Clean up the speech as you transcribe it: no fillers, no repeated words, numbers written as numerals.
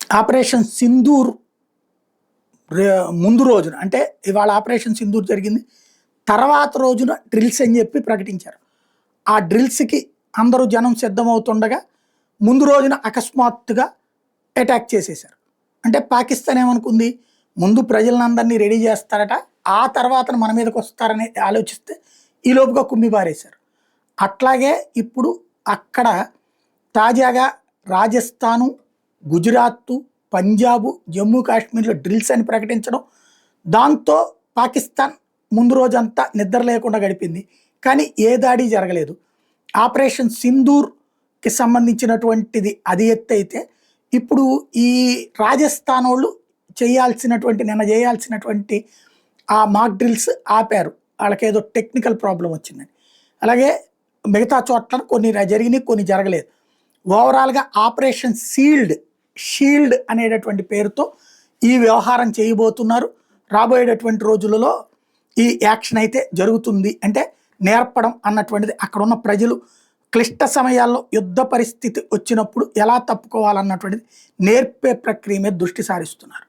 Operation Sindoor ముందు రోజున అంటే ఇవాళ ఆపరేషన్ సింధూర్ జరిగింది. తర్వాత రోజున డ్రిల్స్ అని చెప్పి ప్రకటించారు. ఆ డ్రిల్స్‌కి అందరూ జనం సిద్ధమవుతుండగా ముందు రోజున అకస్మాత్తుగా అటాక్ చేసేశారు. అంటే పాకిస్తాన్ ఏమనుకుంది, ముందు ప్రజలందరినీ రెడీ చేస్తారట, ఆ తర్వాతన మన మీదకొస్తారని ఆలోచిస్తే ఈలోపుగా కుమ్మి పారేశారు. అట్లాగే ఇప్పుడు అక్కడ తాజాగా రాజస్థాను, గుజరాత్, పంజాబ్, జమ్మూ కాశ్మీర్‌లో డ్రిల్స్ అని ప్రకటించడం, దాంతో పాకిస్తాన్ ముందు రోజంతా నిద్ర లేకుండా గడిపింది. కానీ ఏ దాడి జరగలేదు. ఆపరేషన్ సింధూర్‌కి సంబంధించినటువంటిది అది ఎత్తైతే, ఇప్పుడు ఈ రాజస్థానోళ్ళు నిన్న చేయాల్సినటువంటి ఆ మాక్ డ్రిల్స్ ఆపారు. వాళ్ళకేదో టెక్నికల్ ప్రాబ్లమ్ వచ్చిందని. అలాగే మిగతా చోట్ల కొన్ని జరిగినాయి, కొన్ని జరగలేదు. ఓవరాల్‌గా ఆపరేషన్ షీల్డ్ అనేటటువంటి పేరుతో ఈ వ్యవహారం చేయబోతున్నారు. రాబోయేటటువంటి రోజులలో ఈ యాక్షన్ అయితే జరుగుతుంది. అంటే నేర్పడం అన్నటువంటిది అక్కడున్న ప్రజలు క్లిష్ట సమయాల్లో యుద్ధ పరిస్థితి వచ్చినప్పుడు ఎలా తప్పుకోవాలన్నటువంటిది నేర్పే ప్రక్రియ మీద దృష్టి సారిస్తున్నారు.